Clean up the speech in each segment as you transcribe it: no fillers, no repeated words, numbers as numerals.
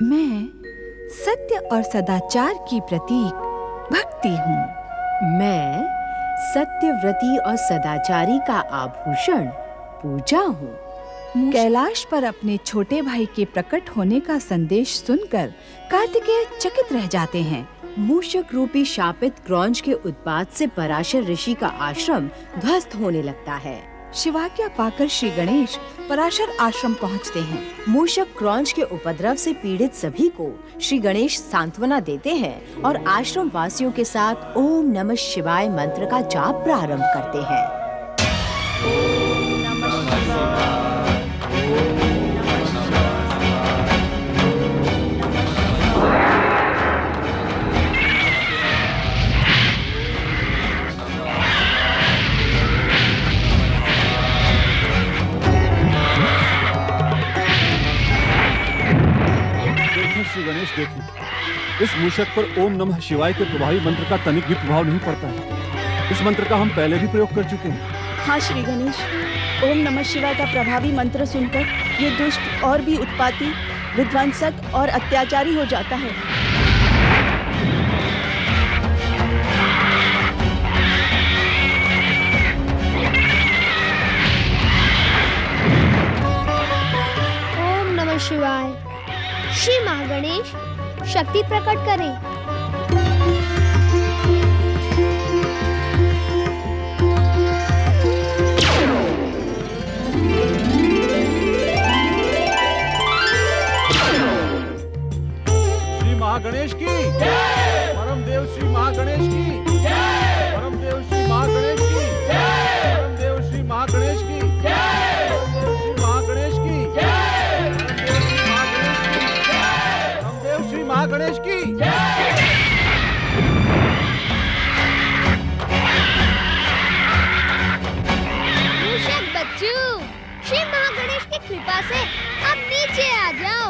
मैं सत्य और सदाचार की प्रतीक भक्ति हूँ। मैं सत्यव्रती और सदाचारी का आभूषण पूजा हूँ। कैलाश पर अपने छोटे भाई के प्रकट होने का संदेश सुनकर कार्तिकेय चकित रह जाते हैं। मूषक रूपी शापित क्रौंच के उत्पात से पराशर ऋषि का आश्रम ध्वस्त होने लगता है। शिवाज्ञा पाकर श्री गणेश पराशर आश्रम पहुँचते हैं। मूषक क्रौंच के उपद्रव से पीड़ित सभी को श्री गणेश सांत्वना देते हैं और आश्रम वासियों के साथ ओम नमः शिवाय मंत्र का जाप प्रारंभ करते हैं। श्री गणेश देखिए, इस मूषक पर ओम नमः शिवाय के प्रभावी मंत्र का तनिक भी प्रभाव नहीं पड़ता है। इस मंत्र का हम पहले भी प्रयोग कर चुके हैं। हाँ श्री गणेश, ओम नमः शिवाय का प्रभावी मंत्र सुनकर ये दुष्ट और भी उत्पाती, विध्वंसक और अत्याचारी हो जाता है। ओम नमः शिवाय। श्री महागणेश शक्ति प्रकट करें। श्री महागणेश की परम देव, श्री महागणेश की परम देव, श्री महागणेश की परम देव, श्री महागणेश की श्री महागणेश की महागणेश की। मूषक बच्चू, श्री महागणेश की कृपा से अब नीचे आ जाओ।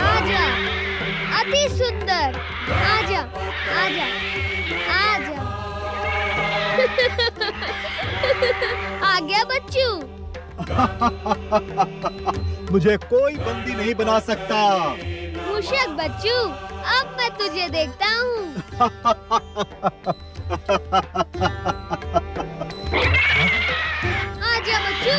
आजा, अति सुंदर, आजा, आजा, आजा। आ गया बच्चू। मुझे कोई बंदी नहीं बना सकता। मूषक बच्चू, अब मैं तुझे देखता हूँ। आजा बच्चू।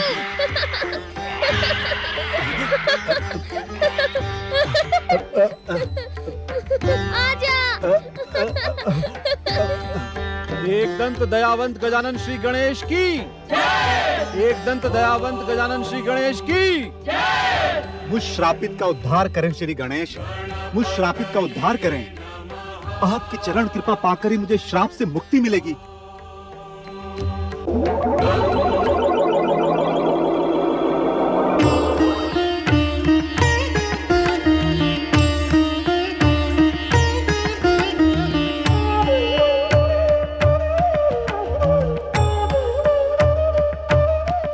आजा। एक दंत दयावंत गजानन श्री गणेश की। एक दंत दयावंत गजानन श्री गणेश की। मुझ श्रापित का उद्धार करें श्री गणेश, मुझ श्रापित का उद्धार करें। आपकी चरण कृपा पाकर ही मुझे श्राप से मुक्ति मिलेगी।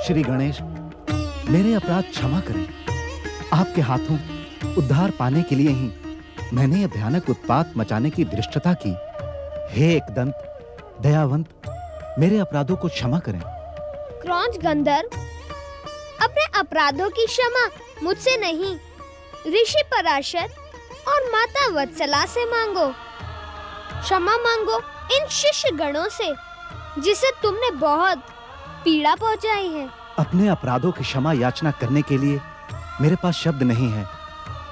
श्री गणेश, मेरे अपराध क्षमा करें। आपके हाथों उद्धार पाने के लिए ही मैंने यह भयानक उत्पात मचाने की धृष्टता की। हे एकदंत दयावंत, मेरे अपराधों को क्षमा करें। क्रौंच गंधर्व, अपने अपराधों की क्षमा मुझसे नहीं, ऋषि पराशर और माता वत्सला से मांगो। क्षमा मांगो इन शिष्य गणों से, जिसे तुमने बहुत पीड़ा पहुंचाई है। अपने अपराधों की क्षमा याचना करने के लिए मेरे पास शब्द नहीं है,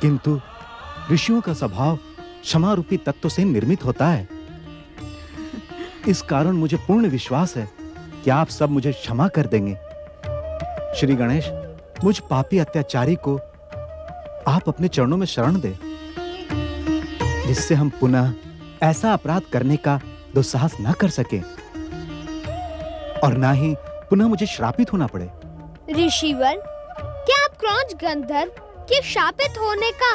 किंतु ऋषियों का स्वभाव क्षमा रूपी तत्व से निर्मित होता है। इस कारण मुझे पूर्ण विश्वास है कि आप सब मुझे क्षमा कर देंगे। श्री गणेश, मुझ पापी अत्याचारी को आप अपने चरणों में शरण दें, जिससे हम पुनः ऐसा अपराध करने का दुस्साहस न कर सके और ना ही पुनः मुझे श्रापित होना पड़े। ऋषिवर, क्या आप क्रौंच गंधर्व के शापित होने का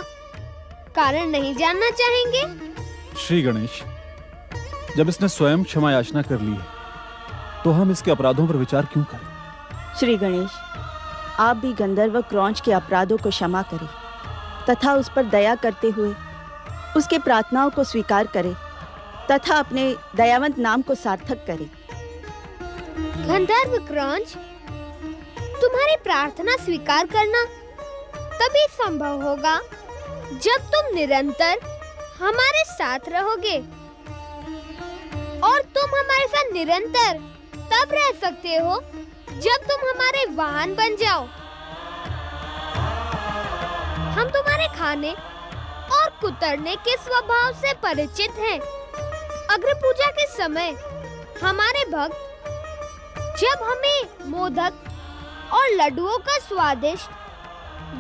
कारण नहीं जानना चाहेंगे? श्री गणेश, जब इसने स्वयं क्षमा याचना कर ली है, तो हम इसके अपराधों पर विचार क्यों करें? श्री गणेश, आप भी गंधर्व क्रौंच के अपराधों को क्षमा करें तथा उस पर दया करते हुए उसके प्रार्थनाओं को स्वीकार करें तथा अपने दयावंत नाम को सार्थक करें। गंधर्व क्रौंच, तुम्हारी प्रार्थना स्वीकार करना तभी संभव होगा जब तुम निरंतर हमारे साथ रहोगे, और तुम हमारे साथ निरंतर तब रह सकते हो जब तुम हमारे वाहन बन जाओ। हम तुम्हारे खाने और कुतरने के स्वभाव से परिचित हैं। अग्र पूजा के समय हमारे भक्त जब हमें मोदक और लड्डुओं का स्वादिष्ट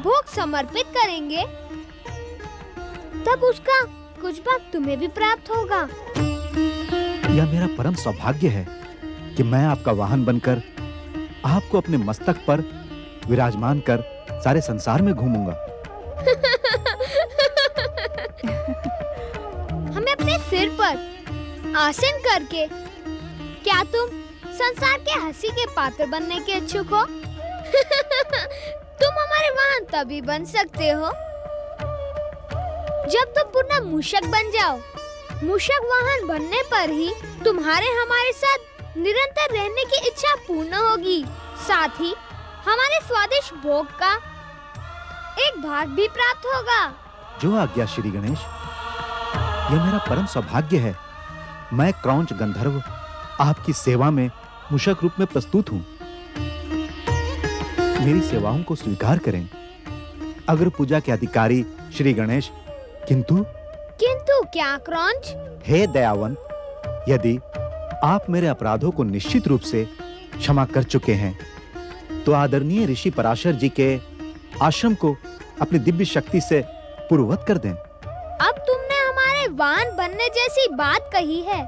भोग समर्पित करेंगे, तब उसका कुछ भाग तुम्हें भी प्राप्त होगा। यह मेरा परम सौभाग्य है कि मैं आपका वाहन बनकर आपको अपने मस्तक पर विराजमान कर सारे संसार में घूमूंगा। हमें अपने सिर पर आसन करके क्या तुम संसार के हंसी के पात्र बनने के इच्छुक हो? तुम हमारे वाहन तभी बन सकते हो जब तुम पुनः मूषक बन जाओ। मूषक वाहन बनने पर ही तुम्हारे हमारे साथ निरंतर रहने की इच्छा पूर्ण होगी। साथ ही हमारे स्वादिष्ट भोग का एक भाग भी प्राप्त होगा। जो आज्ञा श्री गणेश। यह मेरा परम सौभाग्य है। मैं क्रौंच गंधर्व आपकी सेवा में मूषक रूप में प्रस्तुत हूँ। मेरी सेवाओं को स्वीकार करें। अग्र पूजा के अधिकारी श्री गणेश। किंतु क्या क्रौंच? हे दयावंत, यदि आप मेरे अपराधों को निश्चित रूप से क्षमा कर चुके हैं, तो आदरणीय ऋषि पराशर जी के आश्रम को अपनी दिव्य शक्ति से पूर्ववत कर दें। अब तुमने हमारे वाहन बनने जैसी बात कही है।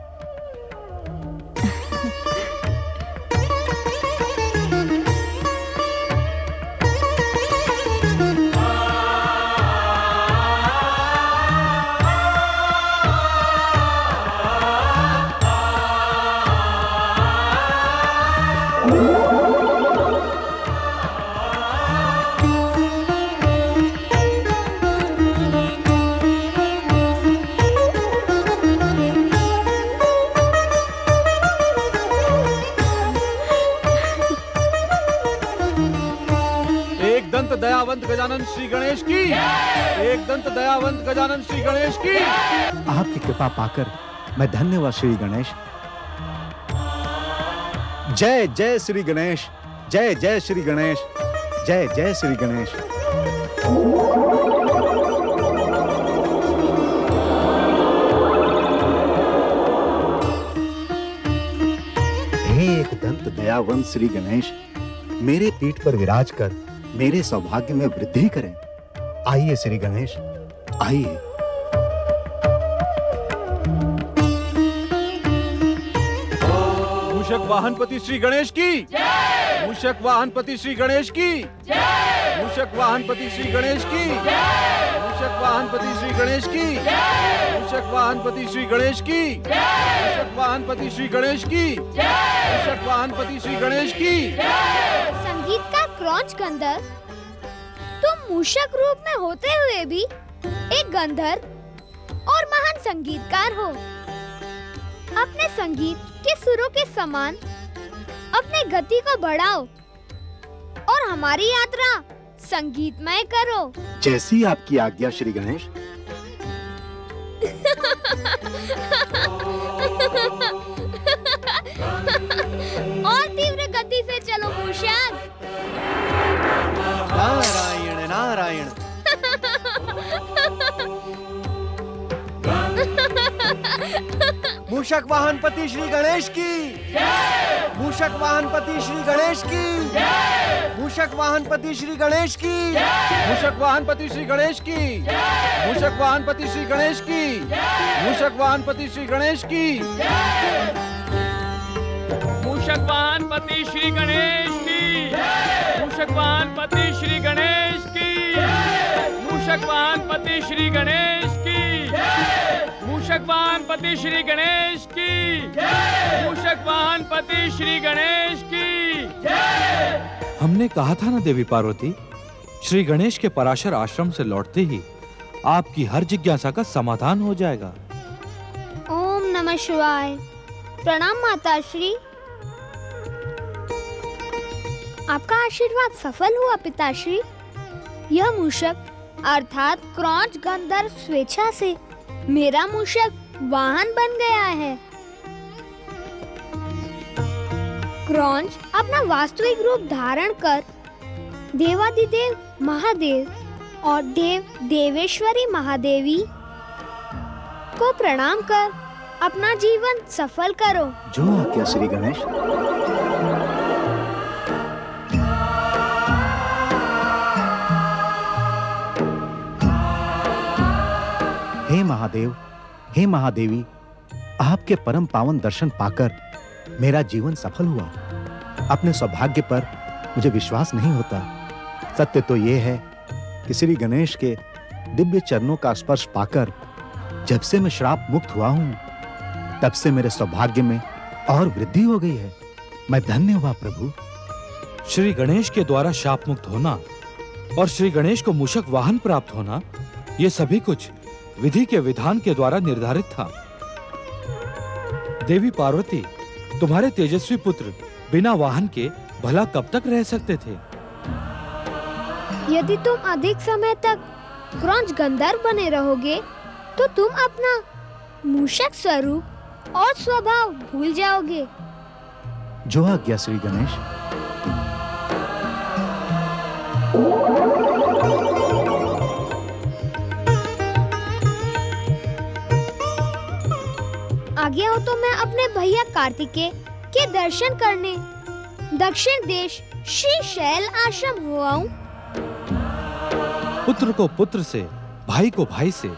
दयावंत गजानन श्री गणेश की। एक दंत दयावंत गजानन श्री गणेश की। आपकी कृपा पाकर मैं धन्य हुआ श्री गणेश। जय जय श्री गणेश। जय जय श्री गणेश। जय जय श्री गणेश। हे एक दंत दयावंत श्री गणेश, मेरे पीठ पर विराज कर मेरे सौभाग्य में वृद्धि करें। आइए श्री गणेश, आइए। मूषक वाहनपति श्री गणेश की। मूषक वाहनपति श्री गणेश की। मूषक वाहनपति श्री गणेश की। मूषक वाहनपति श्री गणेश की। मूषक वाहनपति श्री गणेश की। मूषक वाहनपति श्री गणेश की। मूषक वाहनपति श्री गणेश की। संगीत का क्रौंच गंधर्व, तुम मूषक रूप में होते हुए भी एक गंधर्व और महान संगीतकार हो। अपने संगीत के सुरों के समान अपने गति को बढ़ाओ और हमारी यात्रा संगीतमय करो। जैसी आपकी आज्ञा श्री गणेश। और तीव्र गति से चलो मूषक। नारायण नारायण। मूषक वाहनपति श्री गणेश की। मूषक वाहनपति श्री गणेश की। मूषक वाहनपति श्री गणेश की। मूषक वाहनपति श्री गणेश की। मूषक वाहनपति श्री गणेश की। मूषक वाहनपति श्री गणेश की। मूषक वाहनपति श्री गणेश की। मूषक वाहनपति श्री गणेश की। मूषक वाहनपति श्री गणेश की। मूषक वाहनपति श्री गणेश की। मूषक वाहनपति श्री गणेश की। हमने कहा था ना देवी पार्वती, श्री गणेश के पराशर आश्रम से लौटते ही आपकी हर जिज्ञासा का समाधान हो जाएगा। ओम नमः शिवाय। प्रणाम माताश्री। आपका आशीर्वाद सफल हुआ पिताश्री। यह मूषक अर्थात क्रौंच गंधर्व स्वेच्छा से मेरा मूषक वाहन बन गया है। क्रौंच अपना वास्तविक रूप धारण कर देवादिदेव महादेव और देव देवेश्वरी महादेवी को प्रणाम कर अपना जीवन सफल करो। जो आज्ञा श्री गणेश। हे महादेव, हे महादेवी, आपके परम पावन दर्शन पाकर मेरा जीवन सफल हुआ। अपने सौभाग्य पर मुझे विश्वास नहीं होता। सत्य तो यह है कि श्री गणेश के दिव्य चरणों का स्पर्श पाकर जब से मैं श्राप मुक्त हुआ हूं, तब से मेरे सौभाग्य में और वृद्धि हो गई है। मैं धन्य हुआ प्रभु। श्री गणेश के द्वारा शाप मुक्त होना और श्री गणेश को मूषक वाहन प्राप्त होना, ये सभी कुछ विधि के विधान के द्वारा निर्धारित था। देवी पार्वती, तुम्हारे तेजस्वी पुत्र बिना वाहन के भला कब तक रह सकते थे? यदि तुम अधिक समय तक क्रौंच गंधर्व बने रहोगे तो तुम अपना मूषक स्वरूप और स्वभाव भूल जाओगे। जो आज्ञा श्री गणेश। आज्ञा हो तो मैं अपने भैया कार्तिकेय के दर्शन करने दक्षिण देश श्रीशैल आश्रम हो आऊं। पुत्र को पुत्र से, भाई को भाई से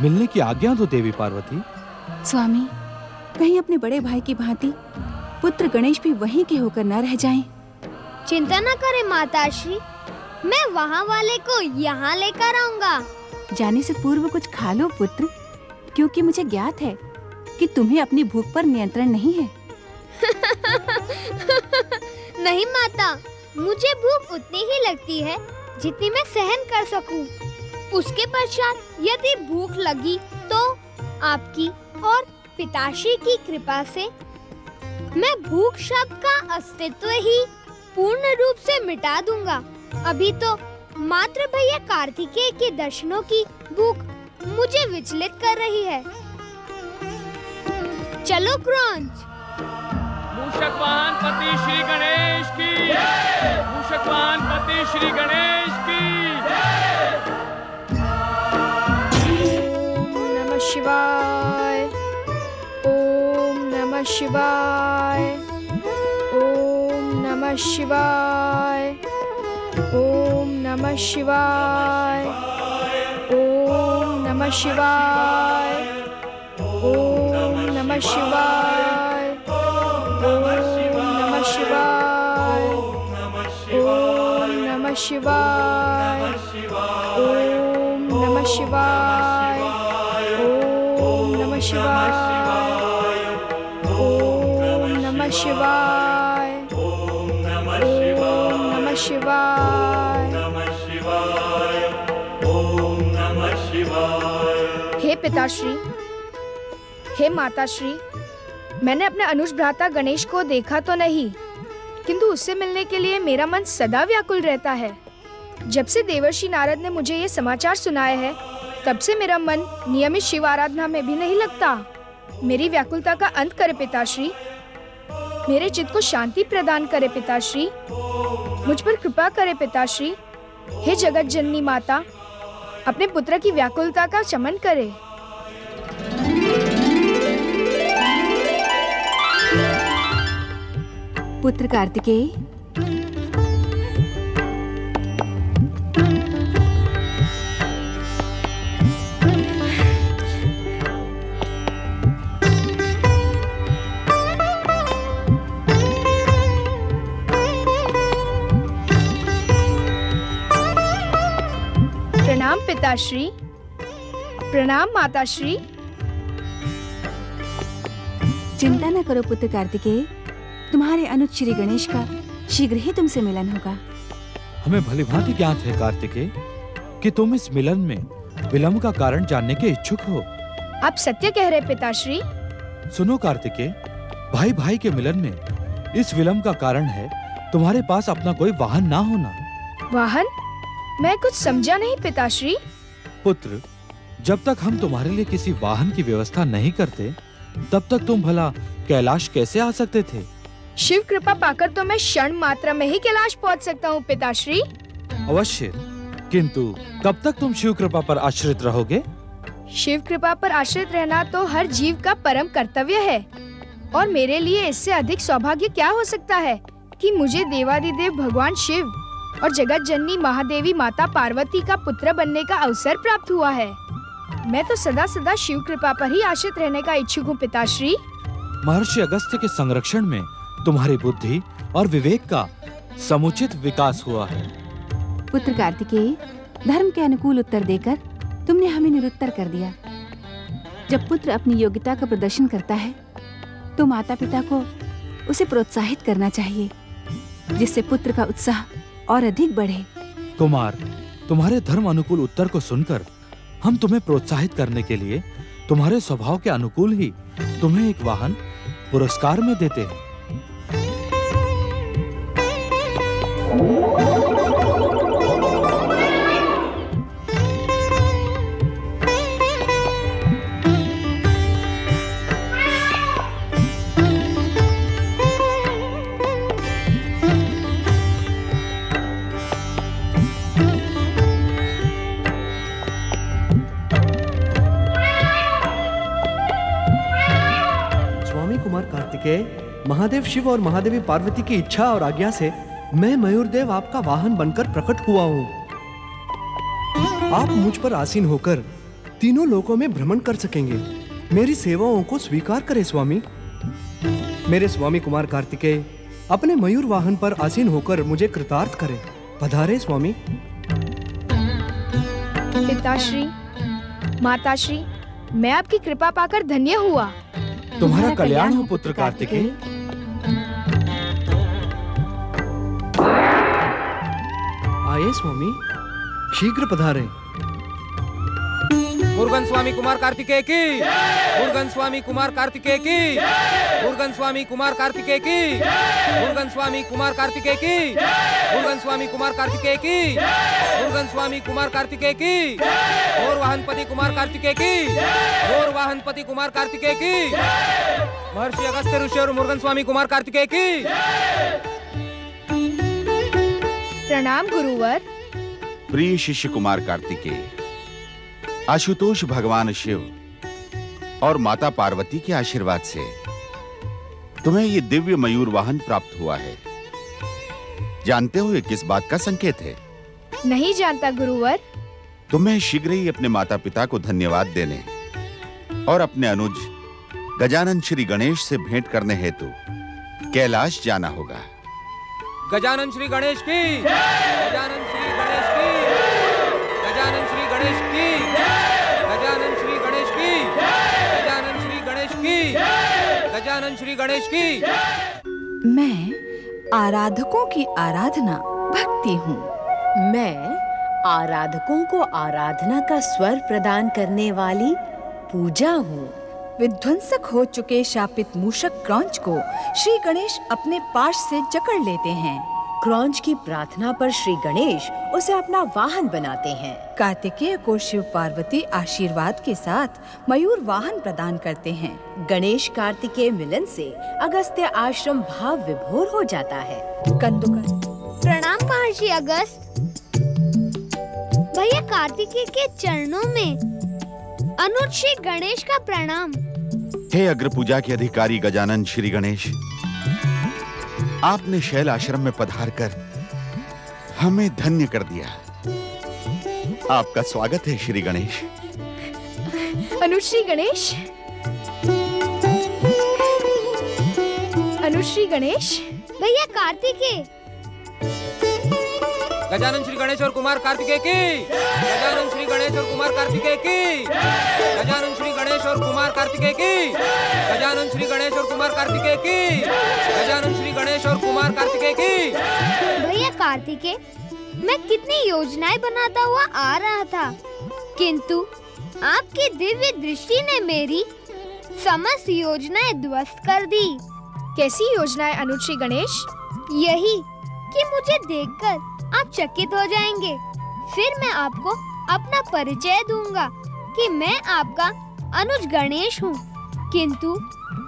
मिलने की आज्ञा दो देवी पार्वती। स्वामी, कहीं अपने बड़े भाई की भांति पुत्र गणेश भी वहीं के होकर न रह जाएं। चिंता न करें माताश्री, मैं वहाँ वाले को यहाँ लेकर आऊंगा। जाने से पूर्व कुछ खा लो पुत्र, क्योंकि मुझे ज्ञात है कि तुम्हें अपनी भूख पर नियंत्रण नहीं है। नहीं माता, मुझे भूख उतनी ही लगती है जितनी मैं सहन कर सकूं। उसके पश्चात यदि भूख लगी तो आपकी और पिताश्री की कृपा से मैं भूख शब्द का अस्तित्व ही पूर्ण रूप से मिटा दूंगा। अभी तो मात्र भैया कार्तिकेय के दर्शनों की भूख मुझे विचलित कर रही है। चलो क्रौंच। मूषक वाहन पति श्री गणेश की, मूषक वाहन पति श्री गणेश की। ओम नमः शिवाय, ओम नमः शिवाय, ओम नमः शिवाय, ओम नमः शिवाय, ओम नमः शिवाय, ओम नमः शिवाय, ओम नमः शिवाय, ओम नमः शिवाय, ओम नमः शिवाय, ओम नमः शिवाय, ओम नमः शिवाय, ओम नमः शिवाय। हे पिताश्री, हे माताश्री, मैंने अपने अनुज भ्राता गणेश को देखा तो नहीं, किंतु उससे मिलने के लिए मेरा मन सदा व्याकुल रहता है। जब से देवर्षि नारद ने मुझे ये समाचार सुनाया है, तब से मेरा मन नियमित शिव आराधना में भी नहीं लगता। मेरी व्याकुलता का अंत करे पिताश्री, मेरे चित्त को शांति प्रदान करे पिताश्री, मुझ पर कृपा करे पिताश्री। हे जगत जननी माता, अपने पुत्र की व्याकुलता का शमन करे। पुत्र कार्तिकेय, प्रणाम पिताश्री, प्रणाम माताश्री। चिंता न करो पुत्र कार्तिकेय, तुम्हारे अनुज श्री गणेश का शीघ्र ही तुमसे मिलन होगा। हमें भलीभांति ज्ञात है कार्तिकेय कि तुम इस मिलन में विलंब का कारण जानने के इच्छुक हो। आप सत्य कह रहे पिताश्री। सुनो कार्तिकेय, भाई भाई के मिलन में इस विलंब का कारण है तुम्हारे पास अपना कोई वाहन ना होना। वाहन? मैं कुछ समझा नहीं पिताश्री। पुत्र, जब तक हम तुम्हारे लिए किसी वाहन की व्यवस्था नहीं करते, तब तक तुम भला कैलाश कैसे आ सकते थे? शिव कृपा पाकर तो मैं क्षण मात्र में ही कैलाश पहुंच सकता हूँ पिताश्री। अवश्य, किंतु कब तक तुम शिव कृपा पर आश्रित रहोगे? शिव कृपा पर आश्रित रहना तो हर जीव का परम कर्तव्य है, और मेरे लिए इससे अधिक सौभाग्य क्या हो सकता है कि मुझे देवादिदेव भगवान शिव और जगत जननी महादेवी माता पार्वती का पुत्र बनने का अवसर प्राप्त हुआ है। मैं तो सदा सदा शिव कृपा पर ही आश्रित रहने का इच्छुक हूँ पिताश्री। महर्षि अगस्त्य के संरक्षण में तुम्हारी बुद्धि और विवेक का समुचित विकास हुआ है। पुत्र कार्तिकेय, धर्म के अनुकूल उत्तर देकर तुमने हमें निरुत्तर कर दिया। जब पुत्र अपनी योग्यता का प्रदर्शन करता है तो माता पिता को उसे प्रोत्साहित करना चाहिए, जिससे पुत्र का उत्साह और अधिक बढ़े। कुमार, तुम्हारे धर्म अनुकूल उत्तर को सुनकर हम तुम्हें प्रोत्साहित करने के लिए तुम्हारे स्वभाव के अनुकूल ही तुम्हें एक वाहन पुरस्कार में देते हैं। महादेव शिव और महादेवी पार्वती की इच्छा और आज्ञा से मैं मयूरदेव आपका वाहन बनकर प्रकट हुआ हूँ। आप मुझ पर आसीन होकर तीनों लोकों में भ्रमण कर सकेंगे। मेरी सेवाओं को स्वीकार करें स्वामी। मेरे स्वामी कुमार कार्तिकेय अपने मयूर वाहन पर आसीन होकर मुझे कृतार्थ करें। पधारे स्वामी। पिताश्री, माताश्री, मैं आपकी कृपा पाकर धन्य हुआ। तुम्हारा कल्याण हो पुत्र कार्तिकेय। आइए स्वामी, शीघ्र पधारें। मुरुगन स्वामी कुमार कार्तिकेय की, मुरुगन स्वामी कुमार कार्तिकेय की, मुरुगन स्वामी कुमार कार्तिकेय की, मुरुगन स्वामी कुमार कार्तिकेय की, मुरुगन स्वामी कुमार कार्तिकेय की, मुरुगन स्वामी कुमार कार्तिकेय की, और वाहनपति कुमार कार्तिकेय की, और वाहनपति कुमार कार्तिकेय की, महर्षि अगस्त्य ऋषि और मुरुगन स्वामी कुमार कार्तिकेय की। प्रणाम गुरुवर। प्रिय शिष्य कुमार कार्तिकेय, आशुतोष भगवान शिव और माता पार्वती के आशीर्वाद से तुम्हें ये दिव्य मयूर वाहन प्राप्त हुआ है। जानते हो ये किस बात का संकेत है? नहीं जानता गुरुवर। तुम्हें शीघ्र ही अपने माता पिता को धन्यवाद देने और अपने अनुज गजानन श्री गणेश से भेंट करने हेतु कैलाश जाना होगा। गजानन श्री गणेश की, गजानन श्री गणेश की, गजानन श्री गणेश की, गजानन श्री गणेश की, गजानन श्री गणेश की, गजानन श्री गणेश की। मैं आराधकों की आराधना भक्ति हूँ। मैं आराधकों को आराधना का स्वर प्रदान करने वाली पूजा हूँ। विध्वंसक हो चुके शापित मूषक क्रौंच को श्री गणेश अपने पाश से जकड़ लेते हैं। क्रौंच की प्रार्थना पर श्री गणेश उसे अपना वाहन बनाते हैं। कार्तिकेय को शिव पार्वती आशीर्वाद के साथ मयूर वाहन प्रदान करते हैं। गणेश कार्तिकेय मिलन से अगस्त्य आश्रम भाव विभोर हो जाता है। प्रणाम महर्षि अगस्त। भैया कार्तिकेय के चरणों में अनुज श्री गणेश का प्रणाम। हे अग्र पूजा के अधिकारी गजानन श्री गणेश, आपने शैल आश्रम में पधारकर हमें धन्य कर दिया। आपका स्वागत है श्री गणेश। अनुज श्री गणेश, अनुज श्री गणेश। भैया कार्तिकेय। गजानन श्री गणेश और कुमार कार्तिकेय की, गजानन श्री गणेश और कुमार कार्तिकेय की, गजानन श्री गणेश और कुमार कार्तिकेय की, गजानन श्री गणेश और कुमार कार्तिकेय की, गजानन श्री गणेश और कुमार कार्तिकेय की। भैया कार्तिकेय, मैं कितनी योजनाएं बनाता हुआ आ रहा था, किंतु आपकी दिव्य दृष्टि ने मेरी समस्त योजनाएं ध्वस्त कर दी। कैसी योजनाएं अनुज श्री गणेश? यही कि मुझे देखकर आप चकित हो जाएंगे। फिर मैं आपको अपना परिचय दूंगा कि मैं आपका अनुज गणेश हूँ। किंतु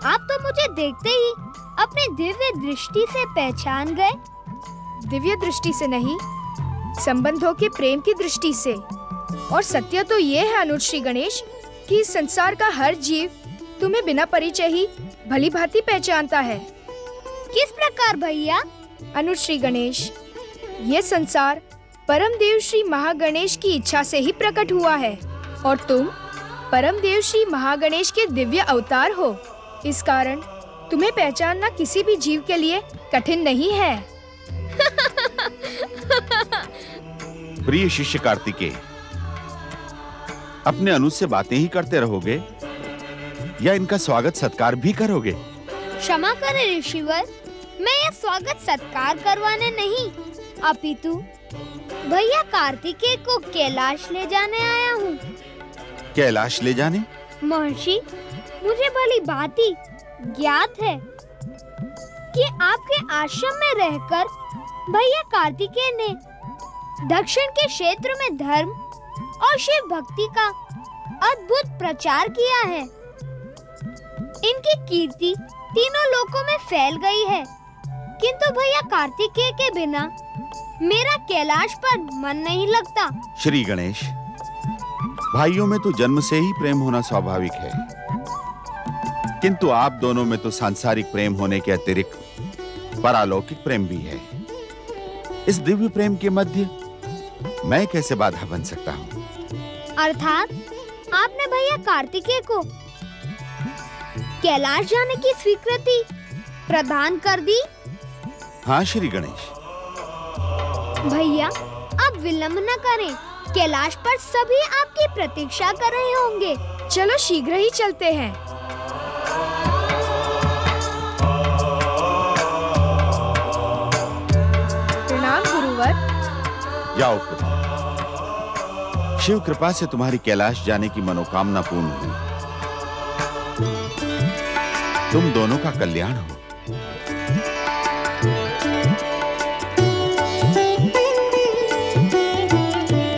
आप तो मुझे देखते ही अपनी दिव्य दृष्टि से पहचान गए। दिव्य दृष्टि से नहीं, संबंधों के प्रेम की दृष्टि से। और सत्य तो ये है अनुज श्री गणेश कि इस संसार का हर जीव तुम्हें बिना परिचय ही भली भांति पहचानता है। किस प्रकार भैया? अनुज श्री गणेश, ये संसार परम देव श्री महागणेश की इच्छा से ही प्रकट हुआ है और तुम परम देव श्री महागणेश के दिव्य अवतार हो। इस कारण तुम्हें पहचानना किसी भी जीव के लिए कठिन नहीं है। प्रिय शिष्य कार्तिकेय, अपने अनुज से बातें ही करते रहोगे या इनका स्वागत सत्कार भी करोगे? क्षमा करें ऋषिवर, मैं यह स्वागत सत्कार करवाने नहीं अपितु भैया कार्तिकेय को कैलाश ले जाने आया हूँ। कैलाश ले जाने? महर्षि, मुझे भली भांति ज्ञात है कि आपके आश्रम में रहकर भैया कार्तिकेय ने दक्षिण के क्षेत्र में धर्म और शिव भक्ति का अद्भुत प्रचार किया है। इनकी कीर्ति तीनों लोकों में फैल गई है। किंतु भैया कार्तिकेय के बिना मेरा कैलाश पर मन नहीं लगता। श्री गणेश, भाइयों में तो जन्म से ही प्रेम होना स्वाभाविक है, किंतु आप दोनों में तो सांसारिक प्रेम होने के अतिरिक्त परालौकिक प्रेम भी है। इस दिव्य प्रेम के मध्य मैं कैसे बाधा बन सकता हूँ? अर्थात आपने भैया कार्तिकेय को कैलाश जाने की स्वीकृति प्रदान कर दी? हाँ श्री गणेश। भैया, अब विलंब न करें, कैलाश पर सभी आपकी प्रतीक्षा कर रहे होंगे। चलो शीघ्र ही चलते हैं। प्रणाम गुरुवर। जाओ पुत्र, शिव कृपा से तुम्हारी कैलाश जाने की मनोकामना पूर्ण हुई। तुम दोनों का कल्याण हो।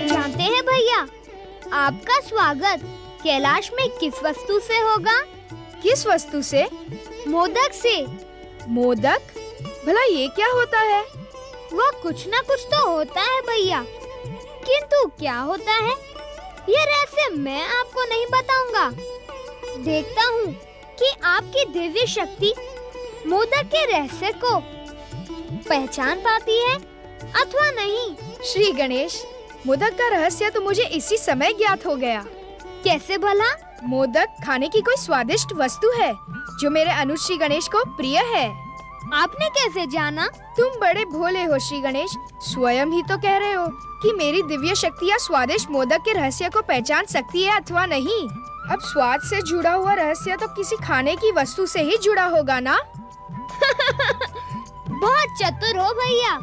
जानते हैं भैया, आपका स्वागत कैलाश में किस वस्तु से होगा? किस वस्तु से? मोदक से। मोदक? भला ये क्या होता है? वह कुछ ना कुछ तो होता है भैया, किंतु क्या होता है ये रहस्य मैं आपको नहीं बताऊंगा। देखता हूँ कि आपकी दिव्य शक्ति मोदक के रहस्य को पहचान पाती है अथवा नहीं। श्री गणेश, मोदक का रहस्य तो मुझे इसी समय ज्ञात हो गया। कैसे भला? मोदक खाने की कोई स्वादिष्ट वस्तु है जो मेरे अनुज श्री गणेश को प्रिय है। आपने कैसे जाना? तुम बड़े भोले हो श्री गणेश, स्वयं ही तो कह रहे हो कि मेरी दिव्य शक्तियाँ स्वादिष्ट मोदक के रहस्य को पहचान सकती है अथवा नहीं। अब स्वाद से जुड़ा हुआ रहस्य तो किसी खाने की वस्तु से ही जुड़ा होगा ना? बहुत चतुर हो भैया।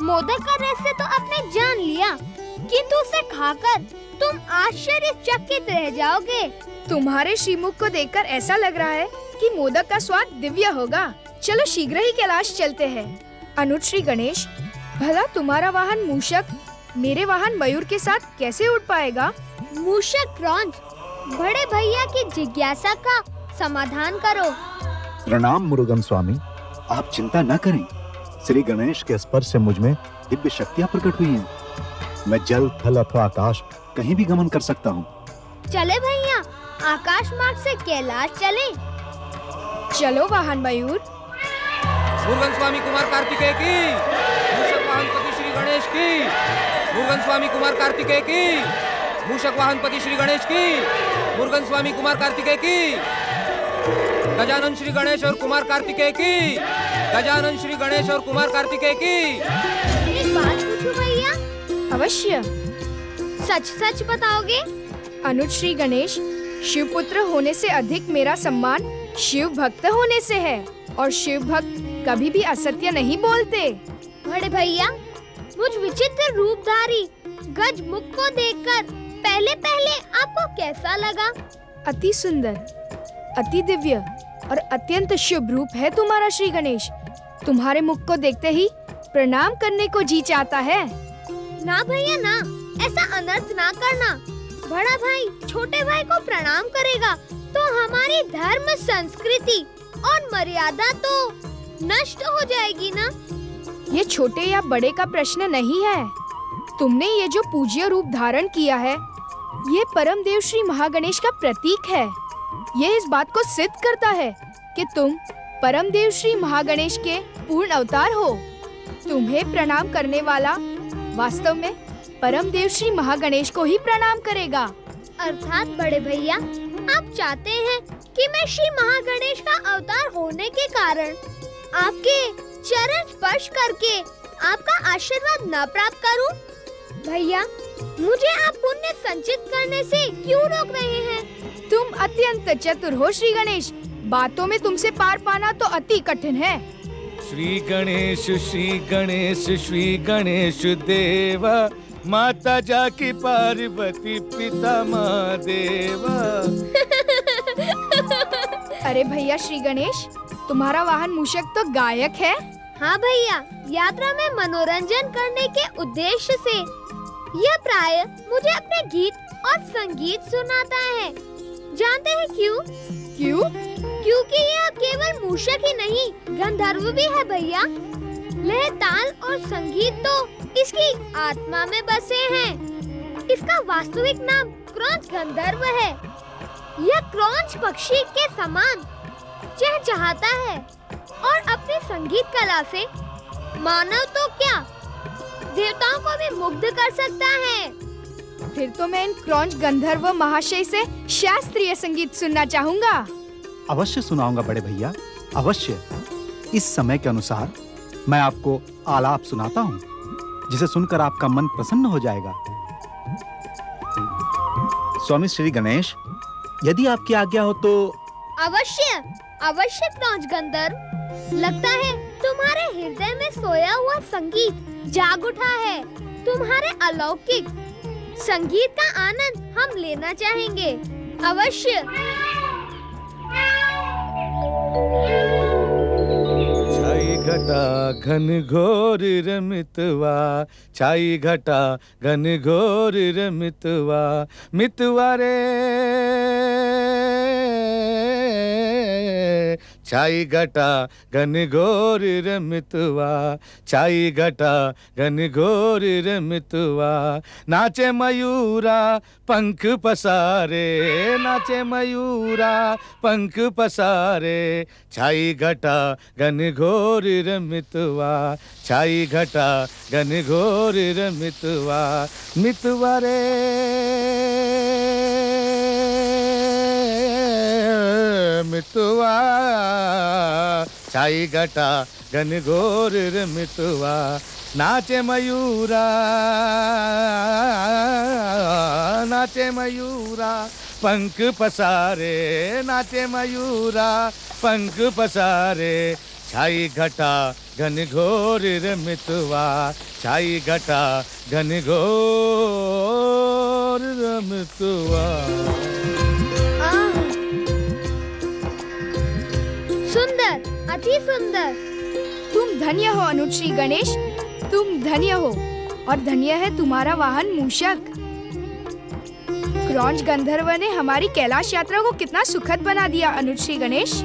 मोदक का रहस्य तो आपने जान लिया, किंतु उसे खाकर तुम आश्चर्यचकित रह जाओगे। तुम्हारे श्रीमुख को देखकर ऐसा लग रहा है कि मोदक का स्वाद दिव्य होगा। चलो शीघ्र ही कैलाश चलते हैं। अनुज श्री गणेश, भला तुम्हारा वाहन मूषक मेरे वाहन मयूर के साथ कैसे उड़ पाएगा? मूषक क्रॉंच, बड़े भैया की जिज्ञासा का समाधान करो। प्रणाम मुरुगन स्वामी, आप चिंता न करें। श्री गणेश के स्पर्श से मुझ में दिव्य शक्तियाँ प्रकट हुई हैं। मैं जल, थल अथवा आकाश कहीं भी गमन कर सकता हूँ। चले भैया, आकाश मार्ग से कैलाश चले। चलो वाहन मयूर। मुरुगन स्वामी कुमार कार्तिकेय की, मूषक वाहन पति श्री गणेश की। मुरुगन स्वामी कुमार कार्तिकेय की, मूषक वाहन पति श्री गणेश की। मुरुगन स्वामी कुमार कार्तिकेय की, गजानन श्री गणेश और कुमार कार्तिकेय की। गजानन श्री गणेश और कुमार कार्तिकेय की। एक बात पूछूं भैया? अवश्य। सच सच बताओगे? अनुज श्री गणेश, शिव पुत्र होने से अधिक मेरा सम्मान शिव भक्त होने से है, और शिव भक्त कभी भी असत्य नहीं बोलते। बड़े भैया, मुझ विचित्र रूपधारी गज मुख को देखकर पहले पहले आपको कैसा लगा? अति सुंदर, अति दिव्य और अत्यंत शुभ रूप है तुम्हारा श्री गणेश। तुम्हारे मुख को देखते ही प्रणाम करने को जी चाहता है। ना भैया ना, ऐसा अनर्थ ना करना। बड़ा भाई छोटे भाई को प्रणाम करेगा तो हमारी धर्म, संस्कृति और मर्यादा तो नष्ट हो जाएगी ना। ये छोटे या बड़े का प्रश्न नहीं है। तुमने ये जो पूज्य रूप धारण किया है, ये परम देव श्री महागणेश का प्रतीक है। ये इस बात को सिद्ध करता है कि तुम परम देव श्री महागणेश के पूर्ण अवतार हो। तुम्हें प्रणाम करने वाला वास्तव में परम देव श्री महागणेश को ही प्रणाम करेगा। अर्थात बड़े भैया, आप चाहते हैं कि मैं श्री महागणेश का अवतार होने के कारण आपके चरण स्पर्श करके आपका आशीर्वाद न प्राप्त करूं? भैया, मुझे आप पुण्य संचित करने से क्यों रोक रहे हैं? तुम अत्यंत चतुर हो श्री गणेश। बातों में तुमसे पार पाना तो अति कठिन है। श्री गणेश श्री गणेश देवा, माता जाकी पार्वती पिता महादेवा। अरे भैया श्री गणेश, तुम्हारा वाहन मूषक तो गायक है। हाँ भैया, यात्रा में मनोरंजन करने के उद्देश्य से यह प्राय मुझे अपने गीत और संगीत सुनाता है। जानते हैं क्यों? क्यों? क्योंकि यह केवल मूषक ही नहीं, गंधर्व भी है भैया। लय, ताल और संगीत तो इसकी आत्मा में बसे हैं। इसका वास्तविक नाम क्रौंच गंधर्व है। यह क्रौंच पक्षी के समान चहचहाता है और अपनी संगीत कला से मानव तो क्या, देवताओं को भी मुग्ध कर सकता है। फिर तो मैं इन क्रौंच गंधर्व महाशय से शास्त्रीय संगीत सुनना चाहूँगा। अवश्य सुनाऊंगा बड़े भैया, अवश्य। इस समय के अनुसार मैं आपको आलाप सुनाता हूँ, जिसे सुनकर आपका मन प्रसन्न हो जाएगा। स्वामी श्री गणेश, यदि आपकी आज्ञा हो तो। अवश्य अवश्य क्रौंच गंधर्व। लगता है तुम्हारे हृदय में सोया हुआ संगीत जाग उठा है। तुम्हारे अलौकिक संगीत का आनंद हम लेना चाहेंगे। अवश्य। छाई घटा घन घोर रमितवा, छाई घटा घन घोर रमितवा, मितवा रे छाई घटा घन घोर रमितवा, छाई घटा घन घोर रमितवा। नाचे मयूरा पंख पसारे, नाचे मयूरा पंख पसारे, छाई घटा घन घोर रमितवा, छाई घटा घन घोर रमितवा, मितवा रे मितवा, छाई घटा घन घोर रमितवा। नाचे मयूरा, नाचे मयूरा पंख पसारे, नाचे मयूरा पंख पसारे, छाई घटा घन घोर रमितवा, छाई घटा घन घोर रमितवा। सुंदर, अति सुंदर। तुम धन्य हो अनुज श्री गणेश, तुम धन्य हो, और धन्य है तुम्हारा वाहन मूषक। क्रौंच गंधर्व ने हमारी कैलाश यात्रा को कितना सुखद बना दिया अनुज श्री गणेश।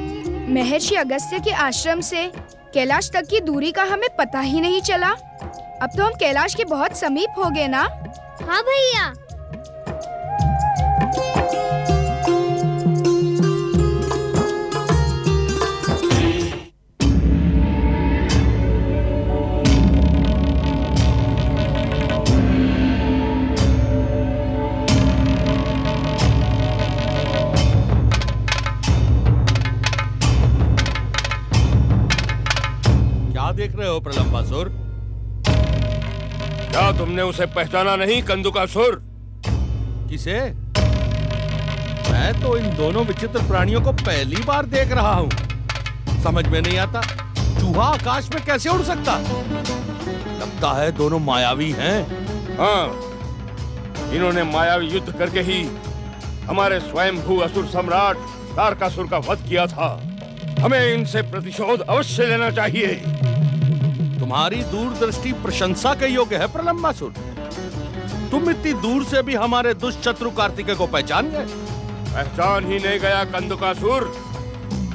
महर्षि अगस्त्य के आश्रम से कैलाश तक की दूरी का हमें पता ही नहीं चला। अब तो हम कैलाश के बहुत समीप हो गए ना। हाँ भैया। देख रहे हो प्रलंबासुर? क्या तुमने उसे पहचाना नहीं, कंदुकासुर? किसे? मैं तो इन दोनों विचित्र प्राणियों को पहली बार देख रहा हूँ। समझ में नहीं आता, चूहा आकाश में कैसे उड़ सकता? लगता है दोनों मायावी हैं। हाँ, इन्होंने मायावी युद्ध करके ही हमारे स्वयंभू असुर सम्राट तारकासुर का वध किया था। हमें इनसे प्रतिशोध अवश्य लेना चाहिए। तुम्हारी दूरदृष्टि प्रशंसा के योग्य है प्रलंबासुर। तुम इतनी दूर से भी हमारे दुष्ट शत्रु कार्तिकेय को पहचान गए। पहचान ही नहीं गया कंदुकासुर।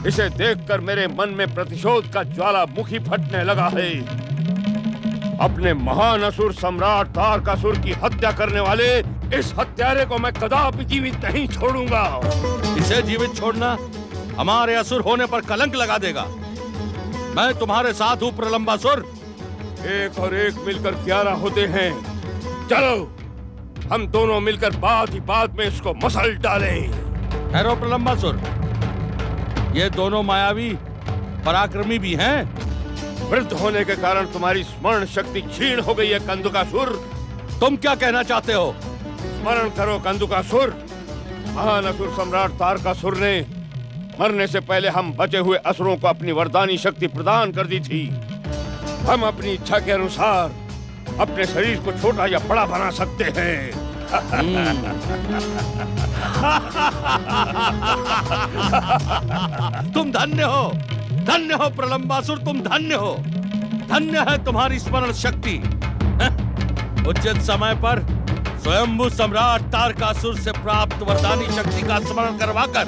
इसे देखकर मेरे मन में प्रतिशोध का ज्वालामुखी फटने लगा है। अपने महान असुर सम्राट तारकासुर की हत्या करने वाले इस हत्यारे को मैं कदापि जीवित नहीं छोड़ूंगा। इसे जीवित छोड़ना हमारे असुर होने पर कलंक लगा देगा। मैं तुम्हारे साथ हूँ प्रलंबासुर। एक और एक मिलकर 11 होते हैं। चलो हम दोनों मिलकर बात ही बात में इसको मसल डालें। ठहरो प्रलंबासुर, ये दोनों मायावी पराक्रमी भी हैं। वृद्ध होने के कारण तुम्हारी स्मरण शक्ति क्षीण हो गई है कंदुकासुर। तुम क्या कहना चाहते हो? स्मरण करो कंदुकासुर। महान असुर सम्राट तारकासुर ने मरने से पहले हम बचे हुए असुरों को अपनी वरदानी शक्ति प्रदान कर दी थी। हम अपनी इच्छा के अनुसार अपने शरीर को छोटा या बड़ा बना सकते हैं। तुम धन्य हो प्रलंबासुर, तुम धन्य हो। धन्य है तुम्हारी स्मरण शक्ति। उचित समय पर स्वयंभू सम्राट तारकासुर से प्राप्त वरदानी शक्ति का स्मरण करवाकर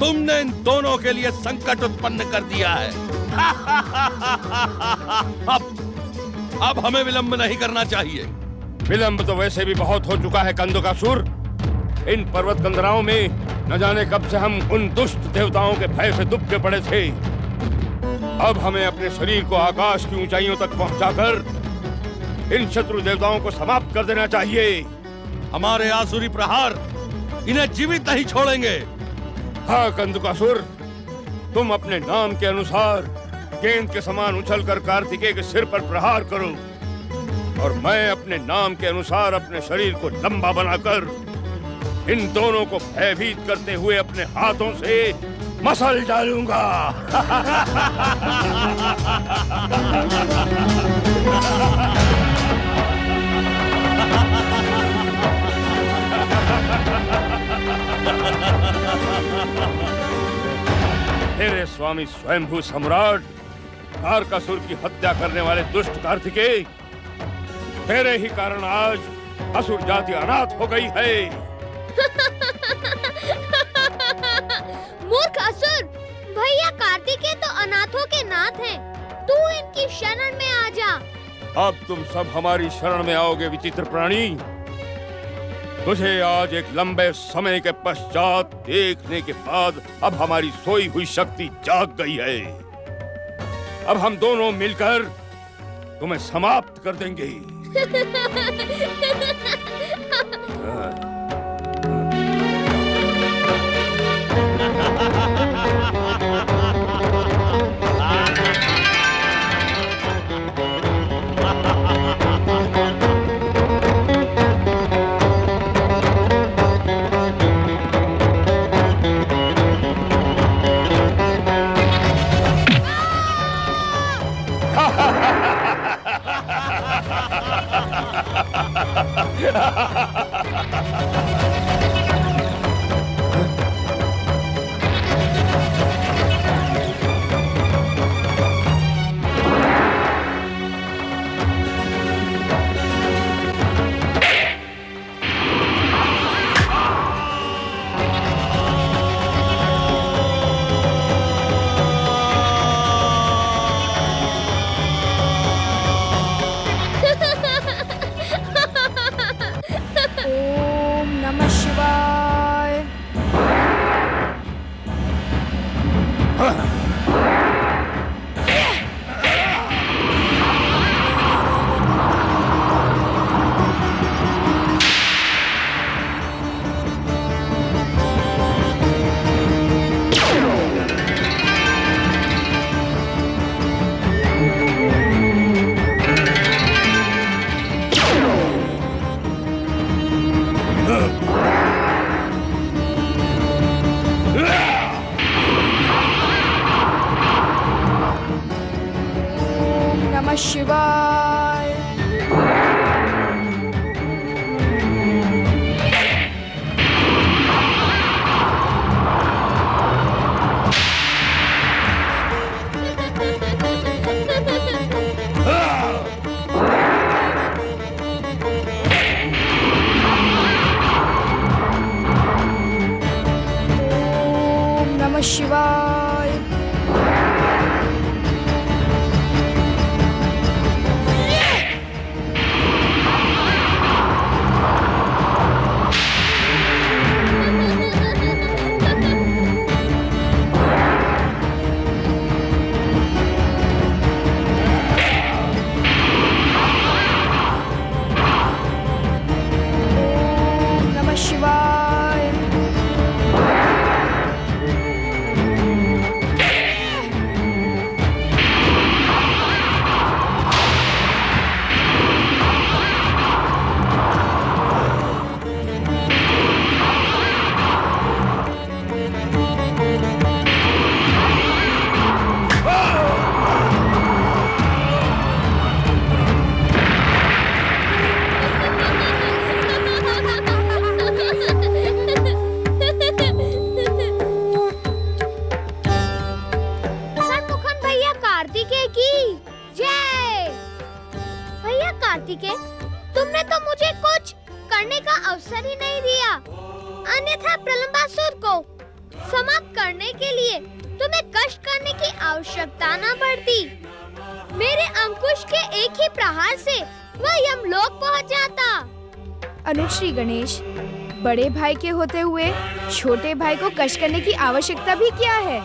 तुमने इन दोनों के लिए संकट उत्पन्न कर दिया है। अब हमें विलंब नहीं करना चाहिए। विलंब तो वैसे भी बहुत हो चुका है कंदुकासुर। इन पर्वत कंदराओं में न जाने कब से हम उन दुष्ट देवताओं के भय से दुबके पड़े थे। अब हमें अपने शरीर को आकाश की ऊंचाइयों तक पहुंचाकर इन शत्रु देवताओं को समाप्त कर देना चाहिए। हमारे आसुरी प्रहार इन्हें जीवित नहीं छोड़ेंगे। हाँ कंदुकासुर, तुम अपने नाम के अनुसार गेंद के समान उछलकर कार्तिकेय के सिर पर प्रहार करो और मैं अपने नाम के अनुसार अपने शरीर को लंबा बनाकर इन दोनों को भयभीत करते हुए अपने हाथों से मसल डालूंगा। तेरे स्वामी स्वयंभू सम्राट तारकासुर की हत्या करने वाले दुष्ट कार्तिकेय, तेरे ही कारण आज असुर जाति अनाथ हो गई है। मूर्ख असुर, भैया कार्तिकेय तो अनाथों के नाथ हैं। तू इनकी शरण में आ जा। अब तुम सब हमारी शरण में आओगे विचित्र प्राणी। तुझे आज एक लंबे समय के पश्चात देखने के बाद अब हमारी सोई हुई शक्ति जाग गई है। अब हम दोनों मिलकर तुम्हें समाप्त कर देंगे। शिवाय। शिवाय। तुमने तो मुझे कुछ करने का अवसर ही नहीं दिया, अन्यथा प्रलंबासुर को समाप्त करने के लिए तुम्हें कष्ट करने की आवश्यकता न पड़ती। मेरे अंकुश के एक ही प्रहार से वह यमलोक पहुंच जाता। अनुज श्री गणेश, बड़े भाई के होते हुए छोटे भाई को कष्ट करने की आवश्यकता भी क्या है?